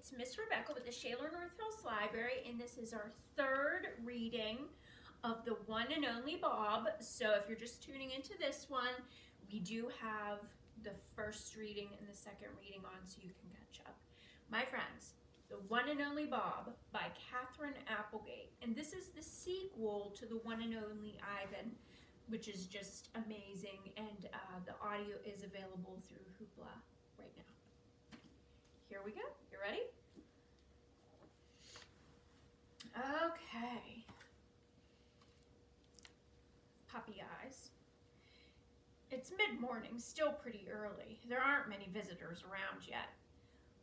It's Miss Rebecca with the Shaler North Hills Library, and this is our third reading of The One and Only Bob. So if you're just tuning into this one, we do have the first reading and the second reading on so you can catch up. My friends, The One and Only Bob by Katherine Applegate. And this is the sequel to The One and Only Ivan, which is just amazing, and the audio is available through Hoopla right now. Here we go. You ready? Okay. Puppy eyes. It's mid-morning, still pretty early. There aren't many visitors around yet.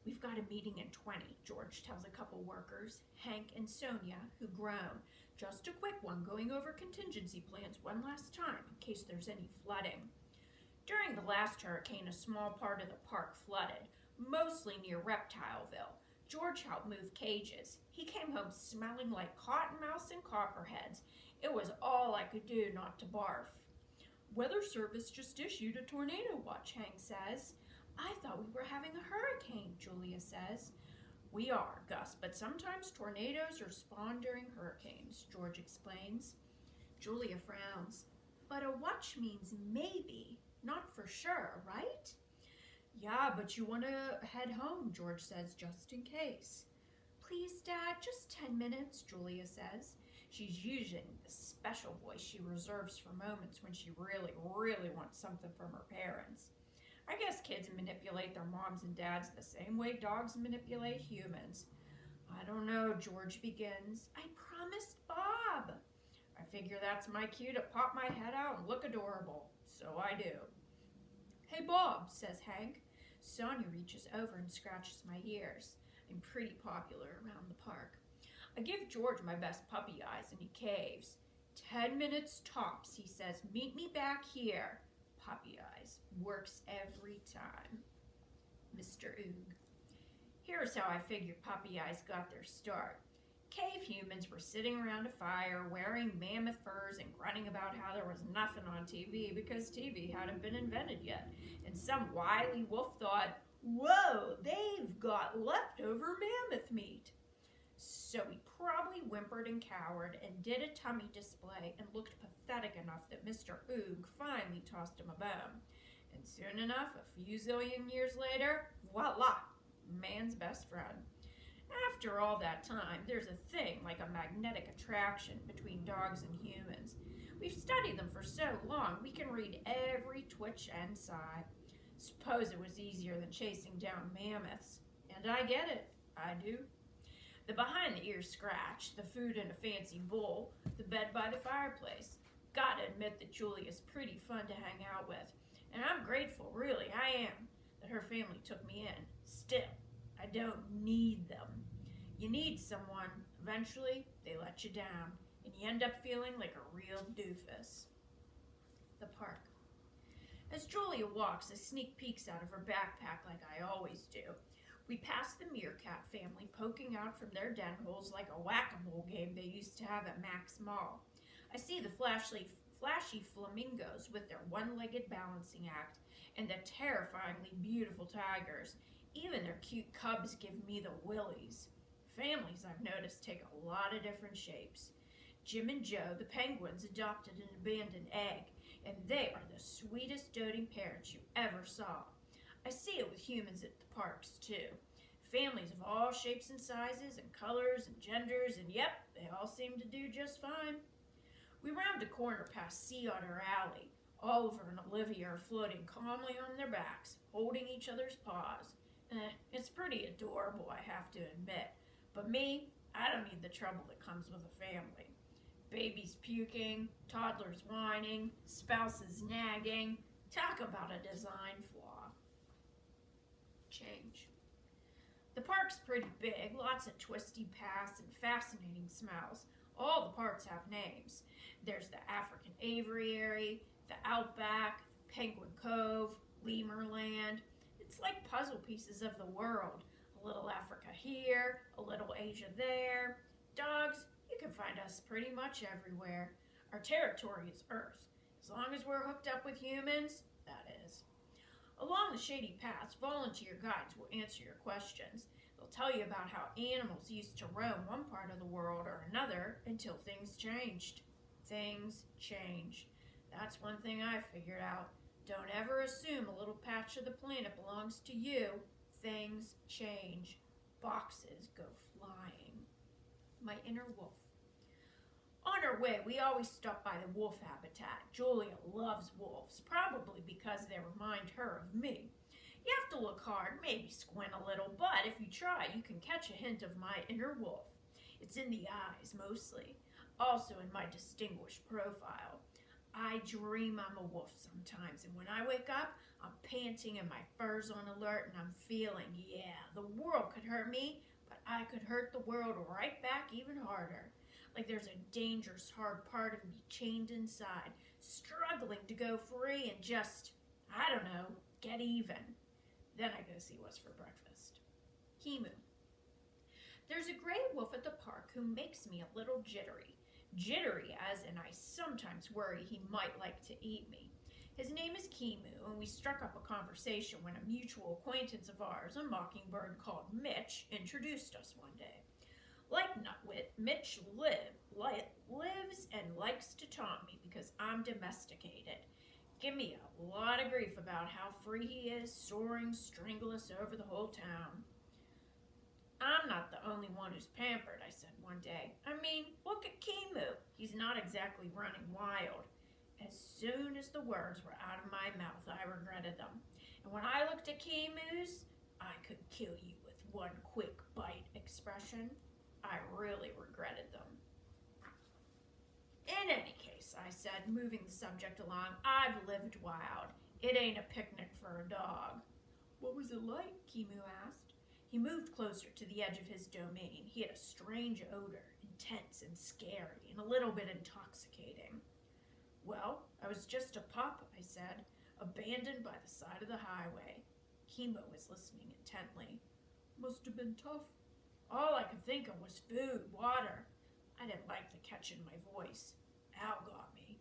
We've got a meeting in 20, George tells a couple workers, Hank and Sonia, who groan. Just a quick one, going over contingency plans one last time in case there's any flooding. During the last hurricane, a small part of the park flooded, mostly near Reptileville. George helped move cages. He came home smelling like cottonmouths and copperheads. It was all I could do not to barf. Weather Service just issued a tornado watch, Hank says. I thought we were having a hurricane, Julia says. We are, Gus, but sometimes tornadoes are spawned during hurricanes, George explains. Julia frowns. But a watch means maybe, not for sure, right? Yeah, but you want to head home, George says, just in case. Please, Dad, just 10 minutes, Julia says. She's using the special voice she reserves for moments when she really, really wants something from her parents. I guess kids manipulate their moms and dads the same way dogs manipulate humans. I don't know, George begins. I promised Bob. I figure that's my cue to pop my head out and look adorable. So I do. Hey, Bob, says Hank. Sonia reaches over and scratches my ears. I'm pretty popular around the park. I give George my best puppy eyes and he caves. 10 minutes tops, he says. Meet me back here. Puppy eyes. Works every time. Mr. Oog. Here's how I figure puppy eyes got their start. Cave humans were sitting around a fire, wearing mammoth furs and grunting about how there was nothing on TV because TV hadn't been invented yet. And some wily wolf thought, whoa, they've got leftover mammoth meat. So he probably whimpered and cowered and did a tummy display and looked pathetic enough that Mr. Oog finally tossed him a bone. And soon enough, a few zillion years later, voila, man's best friend. After all that time, there's a thing like a magnetic attraction between dogs and humans. We've studied them for so long, we can read every twitch and sigh. Suppose it was easier than chasing down mammoths. And I get it. I do. The behind-the-ears scratch, the food in a fancy bowl, the bed by the fireplace. Gotta admit that Julia's pretty fun to hang out with. And I'm grateful, really, I am, that her family took me in. Still, I don't need them. You need someone. Eventually, they let you down, and you end up feeling like a real doofus. The park. As Julia walks, a sneak peeks out of her backpack like I always do. We pass the meerkat family poking out from their den holes like a whack-a-mole game they used to have at Max Mall. I see the flashy flamingos with their one-legged balancing act and the terrifyingly beautiful tigers. Even their cute cubs give me the willies. Families, I've noticed, take a lot of different shapes. Jim and Joe, the penguins, adopted an abandoned egg, and they are the sweetest doting parents you ever saw. I see it with humans at the parks, too. Families of all shapes and sizes and colors and genders, and yep, they all seem to do just fine. We round a corner past Sea Otter Alley. Oliver and Olivia are floating calmly on their backs, holding each other's paws. It's pretty adorable, I have to admit. But me, I don't need the trouble that comes with a family. Babies puking, toddlers whining, spouses nagging. Talk about a design flaw. Change. The park's pretty big, lots of twisty paths and fascinating smells. All the parts have names. There's the African Aviary, the Outback, Penguin Cove, Lemurland. It's like puzzle pieces of the world. A little Africa here, a little Asia there. Dogs, you can find us pretty much everywhere. Our territory is Earth. As long as we're hooked up with humans, that is. Along the shady paths, volunteer guides will answer your questions. They'll He'll tell you about how animals used to roam one part of the world or another until things changed. Things change. That's one thing I figured out. Don't ever assume a little patch of the planet belongs to you. Things change. Boxes go flying. My inner wolf. On our way, we always stop by the wolf habitat. Julia loves wolves, probably because they remind her of me. You have to look hard, maybe squint a little, but if you try, you can catch a hint of my inner wolf. It's in the eyes, mostly. Also in my distinguished profile. I dream I'm a wolf sometimes, and when I wake up, I'm panting and my fur's on alert, and I'm feeling, yeah, the world could hurt me, but I could hurt the world right back even harder. Like there's a dangerous, hard part of me chained inside, struggling to go free and just, I don't know, get even. Then I go see what's for breakfast. Kimu. There's a gray wolf at the park who makes me a little jittery. Jittery as in I sometimes worry he might like to eat me. His name is Kimu, and we struck up a conversation when a mutual acquaintance of ours, a mockingbird called Mitch, introduced us one day. Like Nutwit, Mitch lives and likes to taunt me because I'm domesticated. Give me a lot of grief about how free he is, soaring stringless over the whole town. I'm not the only one who's pampered, I said one day. I mean, look at Kimu. He's not exactly running wild. As soon as the words were out of my mouth, I regretted them. And when I looked at Kimu's, I could kill you with one quick bite expression. I really regretted them. In any case, I said, moving the subject along, I've lived wild. It ain't a picnic for a dog. What was it like? Kimu asked. He moved closer to the edge of his domain. He had a strange odor, intense and scary, and a little bit intoxicating. Well, I was just a pup, I said, abandoned by the side of the highway. Kimu was listening intently. Must have been tough. All I could think of was food, water. I didn't like the catch in my voice. Al got me.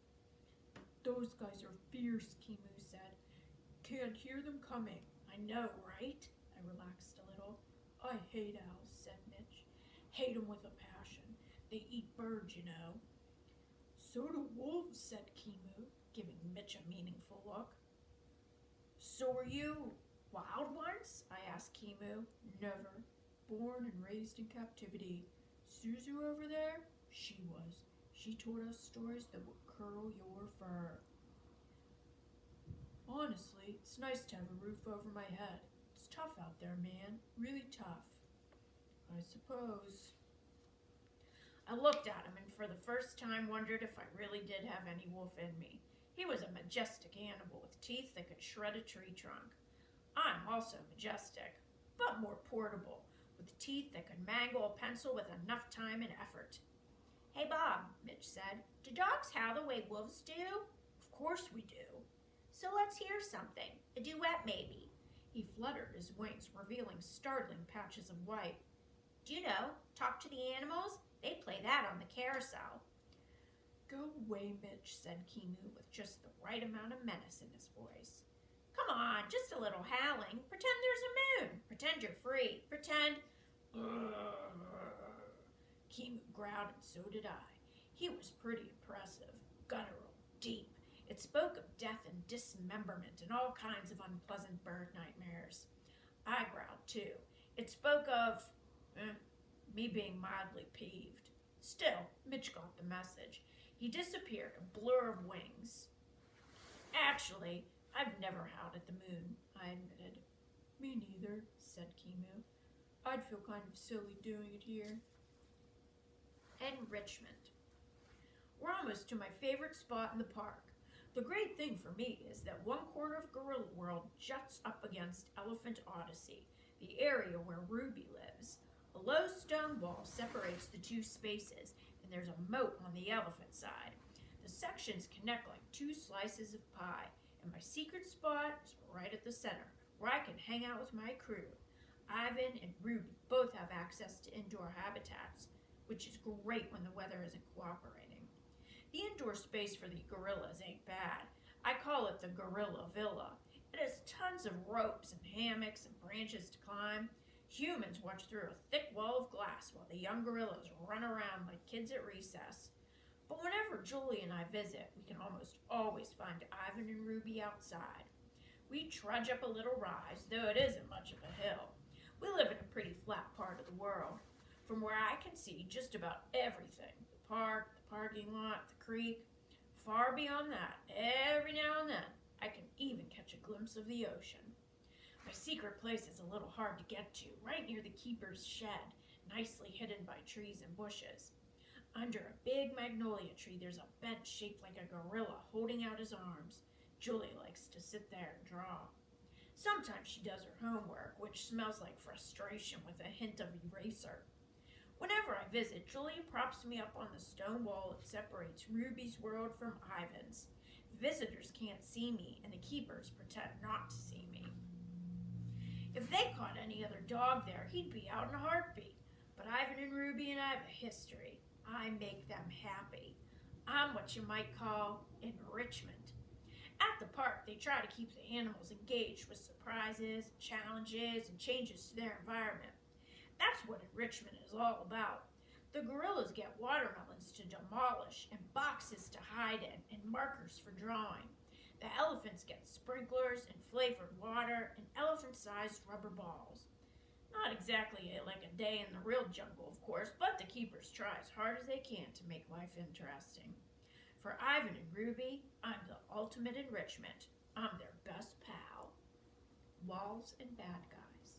Those guys are fierce, Kimu said. Can't hear them coming. I know, right? I relaxed a little. I hate owls, said Mitch. Hate 'em with a passion. They eat birds, you know. So do wolves, said Kimu, giving Mitch a meaningful look. So were you wild once? I asked Kimu. Never. Born and raised in captivity. Suzu over there? She was. She told us stories that would curl your fur. Honestly, it's nice to have a roof over my head. It's tough out there, man. Really tough. I suppose. I looked at him and for the first time wondered if I really did have any wolf in me. He was a majestic animal with teeth that could shred a tree trunk. I'm also majestic, but more portable, with teeth that could mangle a pencil with enough time and effort. Hey, Bob, Mitch said, do dogs howl the way wolves do? Of course we do. So let's hear something. A duet, maybe. He fluttered his wings, revealing startling patches of white. Do you know, talk to the animals? They play that on the carousel. Go away, Mitch, said Kimu with just the right amount of menace in his voice. Come on, just a little howling. Pretend there's a moon. Pretend you're free. Pretend... Kimu growled, and so did I. He was pretty impressive, guttural, deep. It spoke of death and dismemberment and all kinds of unpleasant bird nightmares. I growled, too. It spoke of, me being mildly peeved. Still, Mitch got the message. He disappeared, a blur of wings. Actually, I've never howled at the moon, I admitted. Me neither, said Kimu. I'd feel kind of silly doing it here. Enrichment. We're almost to my favorite spot in the park. The great thing for me is that one corner of Gorilla World juts up against Elephant Odyssey, the area where Ruby lives. A low stone wall separates the two spaces, and there's a moat on the elephant side. The sections connect like two slices of pie, and my secret spot is right at the center, where I can hang out with my crew. Ivan and Ruby both have access to indoor habitats, which is great when the weather isn't cooperating. The indoor space for the gorillas ain't bad. I call it the Gorilla Villa. It has tons of ropes and hammocks and branches to climb. Humans watch through a thick wall of glass while the young gorillas run around like kids at recess. But whenever Julie and I visit, we can almost always find Ivan and Ruby outside. We trudge up a little rise, though it isn't much of a hill. We live in a pretty flat part of the world. From where I can see just about everything, the park, the parking lot, the creek. Far beyond that, every now and then, I can even catch a glimpse of the ocean. My secret place is a little hard to get to, right near the keeper's shed, nicely hidden by trees and bushes. Under a big magnolia tree, there's a bench shaped like a gorilla holding out his arms. Julie likes to sit there and draw. Sometimes she does her homework, which smells like frustration with a hint of eraser. Whenever I visit, Julia props me up on the stone wall that separates Ruby's world from Ivan's. Visitors can't see me, and the keepers pretend not to see me. If they caught any other dog there, he'd be out in a heartbeat. But Ivan and Ruby and I have a history. I make them happy. I'm what you might call enrichment. At the park, they try to keep the animals engaged with surprises, challenges, and changes to their environment. That's what enrichment is all about. The gorillas get watermelons to demolish and boxes to hide in and markers for drawing. The elephants get sprinklers and flavored water and elephant-sized rubber balls. Not exactly like a day in the real jungle, of course, but the keepers try as hard as they can to make life interesting. For Ivan and Ruby, I'm the ultimate enrichment. I'm their best pal. Walls and bad guys.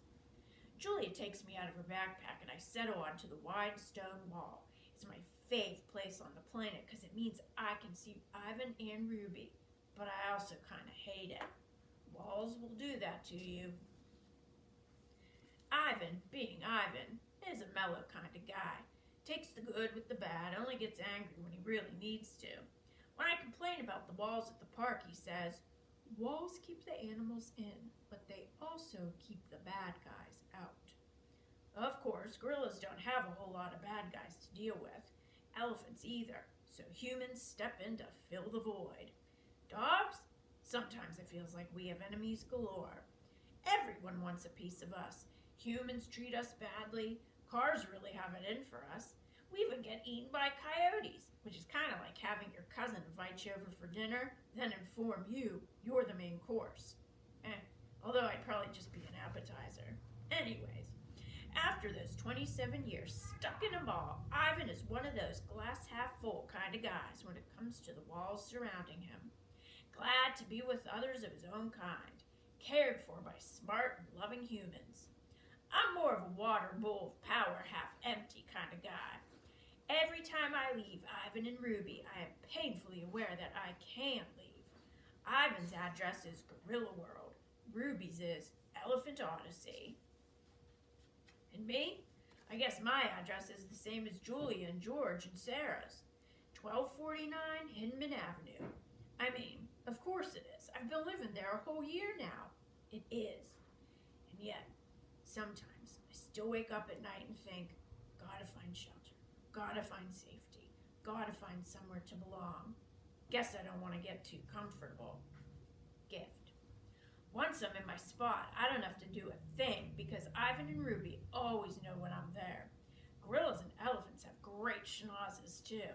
Julia takes me out of her backpack and I settle onto the wide stone wall. It's my favorite place on the planet because it means I can see Ivan and Ruby, but I also kind of hate it. Walls will do that to you. Ivan, being Ivan, is a mellow kind of guy. Takes the good with the bad, only gets angry when he really needs to. When I complain about the walls at the park, he says, "Walls keep the animals in, but they also keep the bad guys out." Of course, gorillas don't have a whole lot of bad guys to deal with. Elephants either, so humans step in to fill the void. Dogs? Sometimes it feels like we have enemies galore. Everyone wants a piece of us. Humans treat us badly. Cars really have it in for us. We even get eaten by coyotes, which is kind of like having your cousin invite you over for dinner, then inform you you're the main course. Although I'd probably just be an appetizer. Anyways, after those 27 years stuck in a mall, Ivan is one of those glass half full kind of guys when it comes to the walls surrounding him. Glad to be with others of his own kind, cared for by smart and loving humans. I'm more of a water bowl of power half empty kind of guy. Every time I leave Ivan and Ruby, I am painfully aware that I can leave. Ivan's address is Gorilla World. Ruby's is Elephant Odyssey. And me? I guess my address is the same as Julia and George and Sarah's. 1249 Hinman Avenue. I mean, of course it is. I've been living there a whole year now. It is. And yet, sometimes I still wake up at night and think, gotta find shelter, gotta find safety, gotta find somewhere to belong. Guess I don't want to get too comfortable. Gift. Once I'm in my spot, I don't have to do a thing because Ivan and Ruby always know when I'm there. Gorillas and elephants have great schnozzes too.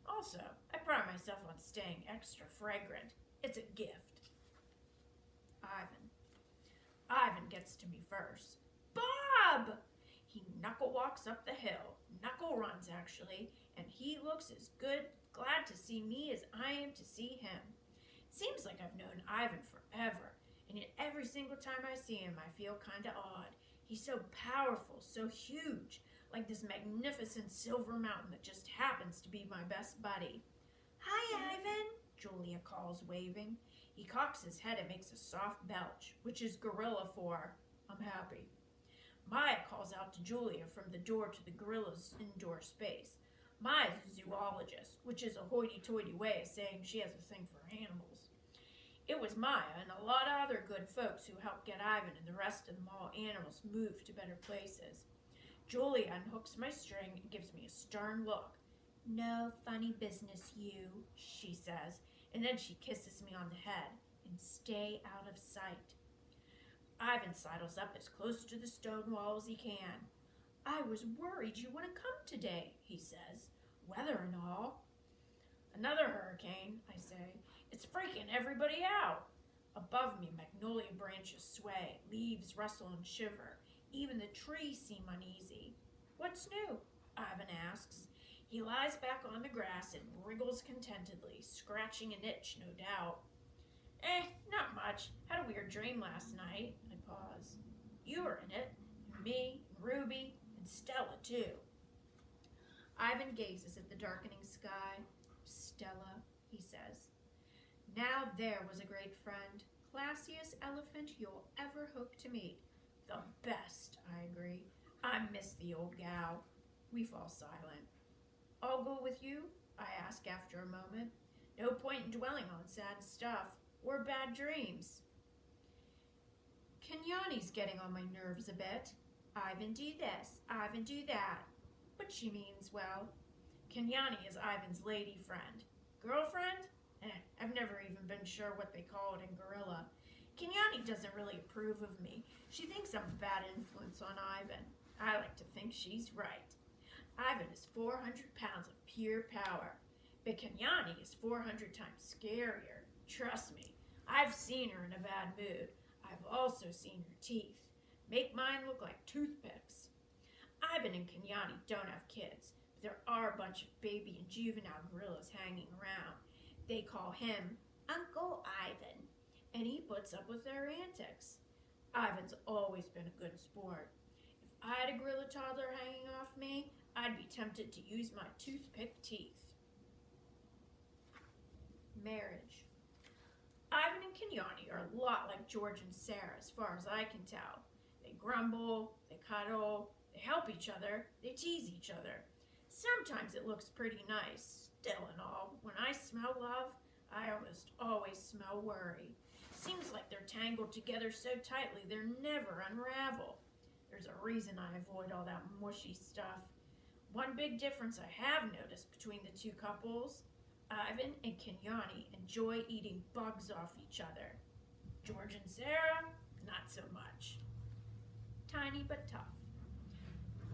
Also, I pride myself on staying extra fragrant. It's a gift. Ivan gets to me first. Bob! He knuckle walks up the hill. Knuckle runs, actually, and he looks as glad to see me as I am to see him. It seems like I've known Ivan forever, and yet every single time I see him, I feel kinda odd. He's so powerful, so huge, like this magnificent silver mountain that just happens to be my best buddy. "Hi, Ivan," Julia calls, waving. He cocks his head and makes a soft belch, which is gorilla for, "I'm happy." Maya calls out to Julia from the door to the gorilla's indoor space. Maya's a zoologist, which is a hoity-toity way of saying she has a thing for animals. It was Maya and a lot of other good folks who helped get Ivan and the rest of the mall animals moved to better places. Julia unhooks my string and gives me a stern look. "No funny business, you," she says, and then she kisses me on the head. "And stay out of sight." Ivan sidles up as close to the stone wall as he can. I was worried you wouldn't come today, he says. Weather and all. Another hurricane, I say. It's freaking everybody out. Above me, magnolia branches sway, leaves rustle and shiver. Even the trees seem uneasy. What's new? Ivan asks. He lies back on the grass and wriggles contentedly, scratching an itch, no doubt. Not much. Had a weird dream last night. I pause. You were in it, and me, and Ruby, and Stella, too. Ivan gazes at the darkening sky. Stella, he says. Now there was a great friend. Classiest elephant you'll ever hope to meet. The best, I agree. I miss the old gal. We fall silent. I'll go with you? I ask after a moment. No point in dwelling on sad stuff or bad dreams. Kenyani's getting on my nerves a bit. Ivan do this, Ivan do that. But she means well. Kenyani is Ivan's lady friend. Girlfriend? I've never even been sure what they call it in Gorilla. Kenyani doesn't really approve of me. She thinks I'm a bad influence on Ivan. I like to think she's right. Ivan is 400 pounds of pure power, but Kenyani is 400 times scarier. Trust me, I've seen her in a bad mood. I've also seen her teeth. Make mine look like toothpicks. Ivan and Kenyani don't have kids, but there are a bunch of baby and juvenile gorillas hanging around. They call him Uncle Ivan, and he puts up with their antics. Ivan's always been a good sport. If I had a gorilla toddler hanging off me, I'd be tempted to use my toothpick teeth. Marriage. Ivan and Kenyani are a lot like George and Sarah as far as I can tell. They grumble, they cuddle, they help each other, they tease each other. Sometimes it looks pretty nice. Still and all, when I smell love, I almost always smell worry. Seems like they're tangled together so tightly they'll never unravel. There's a reason I avoid all that mushy stuff. One big difference I have noticed between the two couples, Ivan and Kenyani enjoy eating bugs off each other. George and Sarah, not so much. Tiny but tough.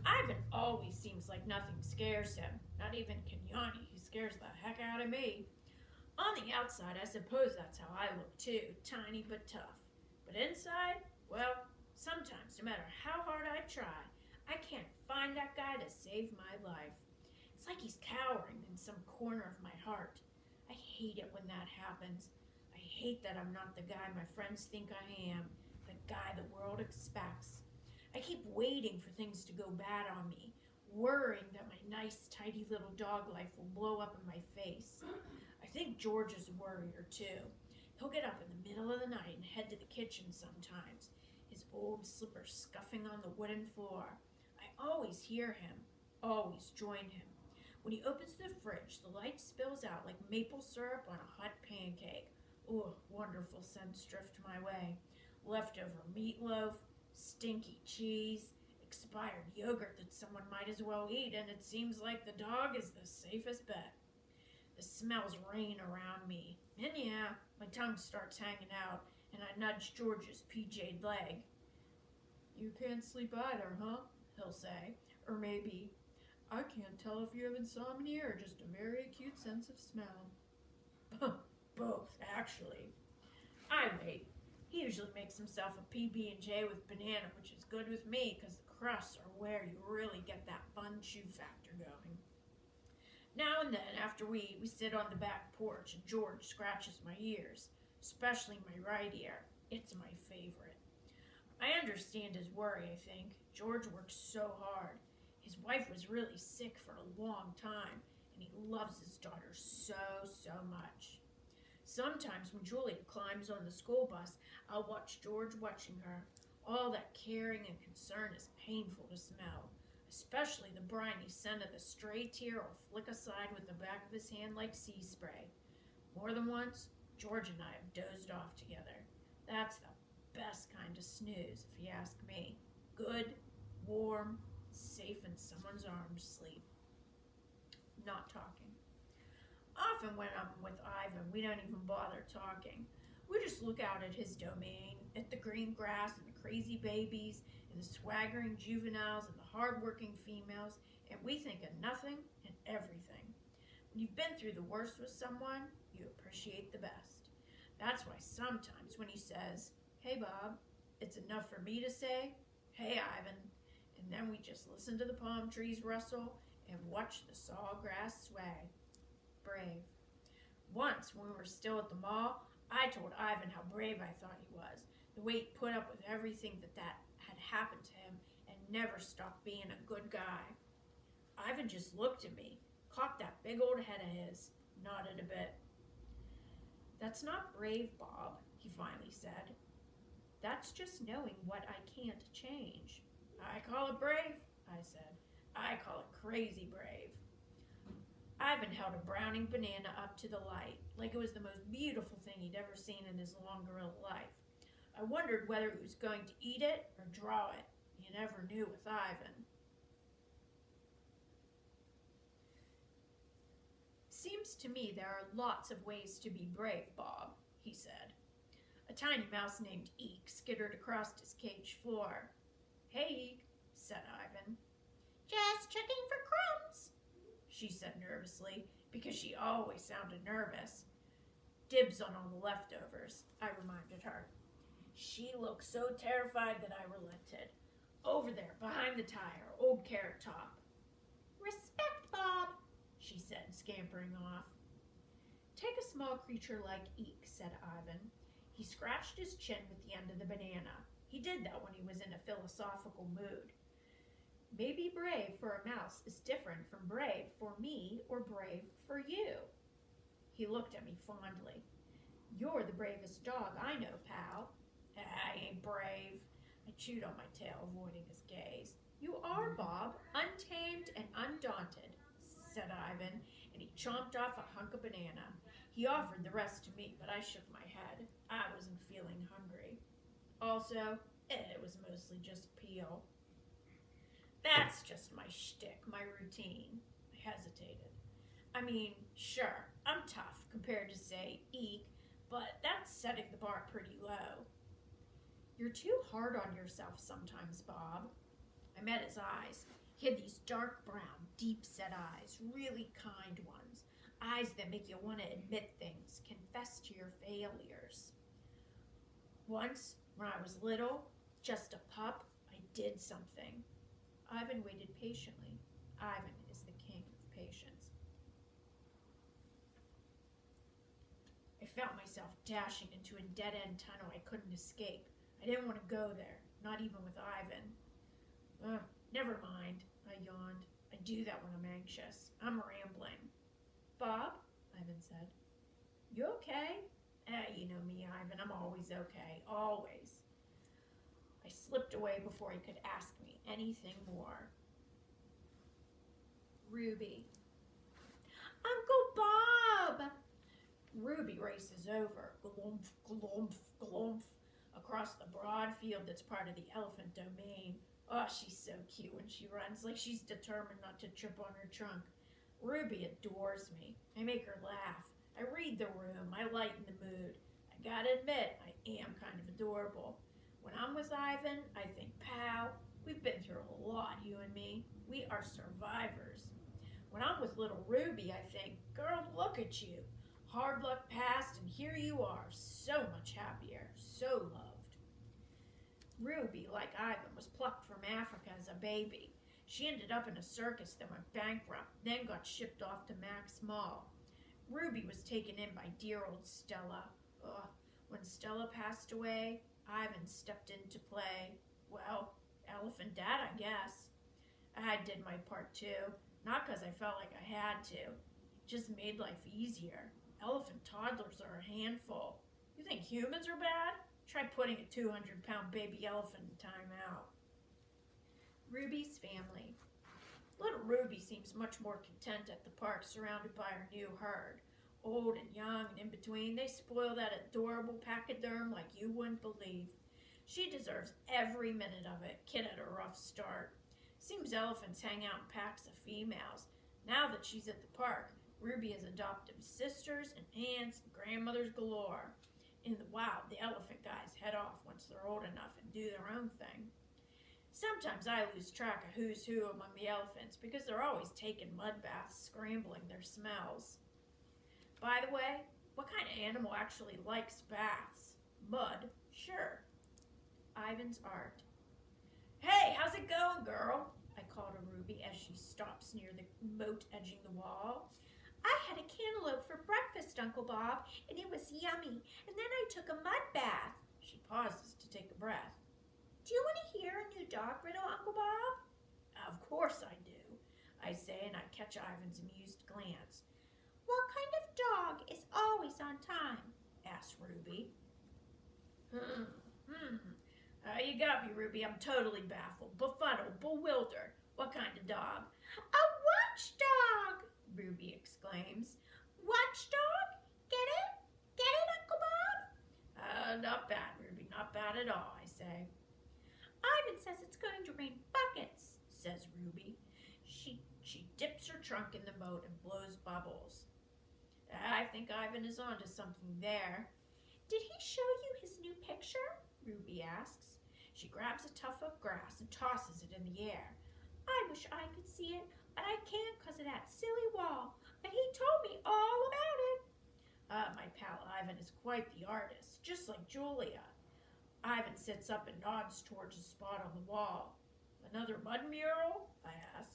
Ivan always seems like nothing scares him, not even Kenyani, who scares the heck out of me. On the outside, I suppose that's how I look too, tiny but tough. But inside, well, sometimes, no matter how hard I try, I can't find that guy to save my life. It's like he's cowering in some corner of my heart. I hate it when that happens. I hate that I'm not the guy my friends think I am, the guy the world expects. I keep waiting for things to go bad on me, worrying that my nice, tidy little dog life will blow up in my face. I think George is a worrier too. He'll get up in the middle of the night and head to the kitchen sometimes, his old slippers scuffing on the wooden floor. I always hear him, always join him. When he opens the fridge, the light spills out like maple syrup on a hot pancake. Ooh, wonderful scents drift my way. Leftover meatloaf, stinky cheese, expired yogurt that someone might as well eat, and it seems like the dog is the safest bet. The smells rain around me, and yeah, my tongue starts hanging out, and I nudge George's PJ'd leg. You can't sleep either, huh? He'll say. Or maybe, I can't tell if you have insomnia or just a very acute sense of smell. Both, actually. I wait. He usually makes himself a PB&J with banana, which is good with me because the crusts are where you really get that fun chew factor going. Now and then, after we eat, we sit on the back porch and George scratches my ears, especially my right ear. It's my favorite. I understand his worry, I think. George works so hard. His wife was really sick for a long time, and he loves his daughter so much. Sometimes when Julia climbs on the school bus, I'll watch George watching her. All that caring and concern is painful to smell, especially the briny scent of the stray tear will flick aside with the back of his hand like sea spray. More than once, George and I have dozed off together. That's the best kind of snooze, if you ask me. Good, warm, safe in someone's arms sleep. Not talking. Often when I'm with Ivan, we don't even bother talking. We just look out at his domain, at the green grass and the crazy babies and the swaggering juveniles and the hard-working females, and we think of nothing and everything. When you've been through the worst with someone, you appreciate the best. That's why sometimes when he says, "Hey, Bob," it's enough for me to say, "Hey, Ivan," and then we just listen to the palm trees rustle and watch the sawgrass sway. Brave. Once, when we were still at the mall, I told Ivan how brave I thought he was, the way he put up with everything that had happened to him and never stopped being a good guy. Ivan just looked at me, cocked that big old head of his, nodded a bit. "That's not brave, Bob," he finally said. "That's just knowing what I can't change." "I call it brave," I said. "I call it crazy brave." Ivan held a browning banana up to the light, like it was the most beautiful thing he'd ever seen in his long gorilla life. I wondered whether he was going to eat it or draw it. You never knew with Ivan. "Seems to me there are lots of ways to be brave, Bob," he said. A tiny mouse named Eek skittered across his cage floor. "Hey, Eek," said Ivan. "Just checking for crumbs," she said nervously, because she always sounded nervous. "Dibs on all the leftovers," I reminded her. She looked so terrified that I relented. "Over there, behind the tire, old Carrot Top." "Respect, Bob," she said, scampering off. "Take a small creature like Eek," said Ivan. He scratched his chin with the end of the banana. He did that when he was in a philosophical mood. "Maybe brave for a mouse is different from brave for me or brave for you." He looked at me fondly. "You're the bravest dog I know, pal." "I ain't brave." I chewed on my tail, avoiding his gaze. "You are, Bob, untamed and undaunted," said Ivan, and he chomped off a hunk of banana. He offered the rest to me, but I shook my head. I wasn't feeling hungry. Also, it was mostly just peel. "That's just my shtick, my routine." I hesitated. "I mean, sure, I'm tough compared to, say, Eek, but that's setting the bar pretty low." "You're too hard on yourself sometimes, Bob." I met his eyes. He had these dark brown, deep-set eyes, really kind ones. Eyes that make you want to admit things, confess to your failures. "Once, when I was little, just a pup, I did something." Ivan waited patiently. Ivan is the king of patience. I felt myself dashing into a dead-end tunnel I couldn't escape. I didn't want to go there, not even with Ivan. Never mind," I yawned. I do that when I'm anxious. I'm rambling. "Bob," Ivan said. "You okay?" You know me, Ivan. I'm always okay. Always." I slipped away before he could ask me anything more. Ruby. "Uncle Bob!" Ruby races over, gloomph, gloomph, gloomph, across the broad field that's part of the elephant domain. Oh, she's so cute when she runs, like she's determined not to trip on her trunk. Ruby adores me. I make her laugh. I read the room. I lighten the mood. I gotta admit, I am kind of adorable. When I'm with Ivan, I think, "Pal, we've been through a lot, you and me. We are survivors." When I'm with little Ruby, I think, "Girl, look at you. Hard luck passed, and here you are, so much happier, so loved." Ruby, like Ivan, was plucked from Africa as a baby. She ended up in a circus that went bankrupt, then got shipped off to Max Mall. Ruby was taken in by dear old Stella. When Stella passed away, Ivan stepped in to play, well, elephant dad, I guess. I did my part too, not because I felt like I had to. It just made life easier. Elephant toddlers are a handful. You think humans are bad? Try putting a 200-pound baby elephant in timeout. Ruby's family. Little Ruby seems much more content at the park surrounded by her new herd. Old and young and in between, they spoil that adorable pachyderm like you wouldn't believe. She deserves every minute of it. Kid had a rough start. Seems elephants hang out in packs of females. Now that she's at the park, Ruby has adopted sisters and aunts and grandmothers galore. In the wild, the elephant guys head off once they're old enough and do their own thing. Sometimes I lose track of who's who among the elephants because they're always taking mud baths, scrambling their smells. By the way, what kind of animal actually likes baths? Mud, sure. Ivan's art. Hey, how's it going, girl? I call to Ruby as she stops near the moat edging the wall. I had a cantaloupe for breakfast, Uncle Bob, and it was yummy, and then I took a mud bath. She pauses to take a breath. Do you want to hear a new dog riddle, Uncle Bob? Of course I do, I say, and I catch Ivan's amused glance. What kind of dog is always on time? Asks Ruby. You got me, Ruby. I'm totally baffled, befuddled, bewildered. What kind of dog? A watchdog, Ruby exclaims. Watchdog? Get it? Get it, Uncle Bob? Not bad, Ruby. Not bad at all, I say. Ivan says it's going to rain buckets, says Ruby. She dips her trunk in the moat and blows bubbles. I think Ivan is onto something there. Did he show you his new picture? Ruby asks. She grabs a tuft of grass and tosses it in the air. I wish I could see it, but I can't because of that silly wall. But he told me all about it. My pal Ivan is quite the artist, just like Julia. Ivan sits up and nods towards a spot on the wall. Another mud mural? I ask.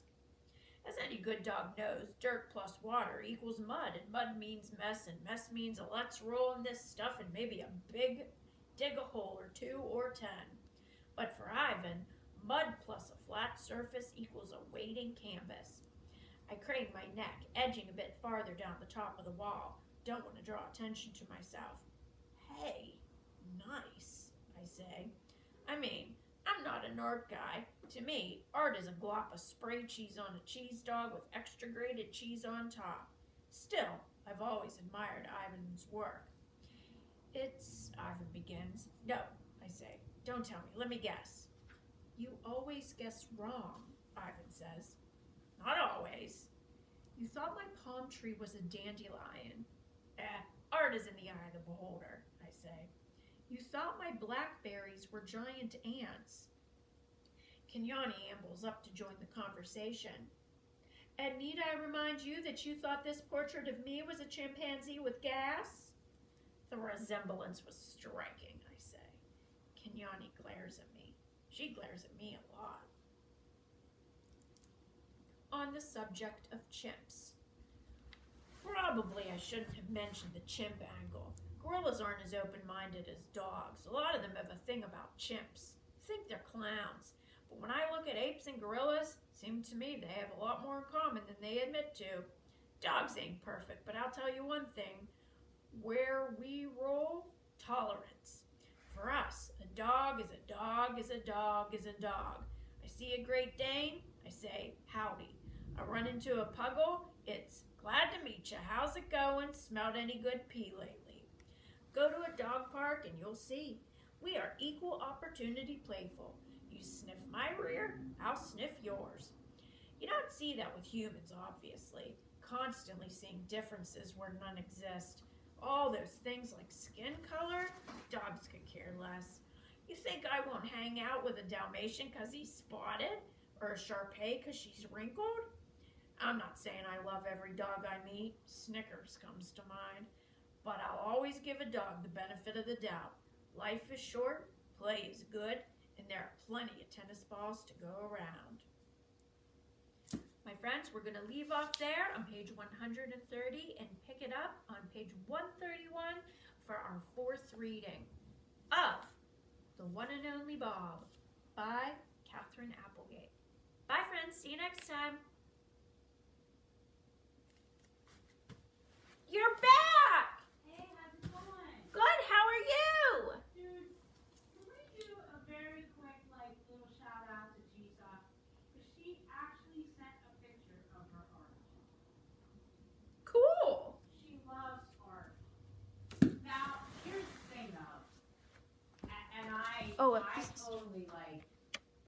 As any good dog knows, dirt plus water equals mud, and mud means mess, and mess means a let's roll in this stuff and maybe a big dig a hole or 2 or 10. But for Ivan, mud plus a flat surface equals a waiting canvas. I crane my neck, edging a bit farther down the top of the wall. Don't want to draw attention to myself. Hey, nice, I say. I mean, I'm not an art guy. To me, art is a glop of spray cheese on a cheese dog with extra grated cheese on top. Still, I've always admired Ivan's work. Ivan begins. No, I say. Don't tell me. Let me guess. You always guess wrong, Ivan says. Not always. You thought my palm tree was a dandelion. Art is in the eye of the beholder, I say. You thought my blackberries were giant ants. Kenyani ambles up to join the conversation. And need I remind you that you thought this portrait of me was a chimpanzee with gas? The resemblance was striking, I say. Kenyani glares at me. She glares at me a lot. On the subject of chimps. Probably I shouldn't have mentioned the chimp angle. Gorillas aren't as open-minded as dogs. A lot of them have a thing about chimps. Think they're clowns. But when I look at apes and gorillas, it seems to me they have a lot more in common than they admit to. Dogs ain't perfect, but I'll tell you one thing. Where we roll, tolerance. For us, a dog is a dog is a dog is a dog. I see a Great Dane, I say, howdy. I run into a puggle, it's glad to meet you. How's it going? Smelled any good pee lately? Go to a dog park and you'll see. We are equal opportunity playful. You sniff my rear, I'll sniff yours. You don't see that with humans, obviously. Constantly seeing differences where none exist. All those things like skin color, dogs could care less. You think I won't hang out with a Dalmatian because he's spotted? Or a Shar Pei because she's wrinkled? I'm not saying I love every dog I meet. Snickers comes to mind. But I'll always give a dog the benefit of the doubt. Life is short, play is good, and there are plenty of tennis balls to go around. My friends, we're going to leave off there on page 130 and pick it up on page 131 for our 4th reading of The One and Only Bob by Katherine Applegate. Bye, friends. See you next time. You're back! Hey, how's it going? Good. How are you? Dude, can we do a very quick, little shout out to Jisa? Because she actually sent a picture of her art. Cool. She loves art. Now, here's the thing, though. And I Oh, I this- totally,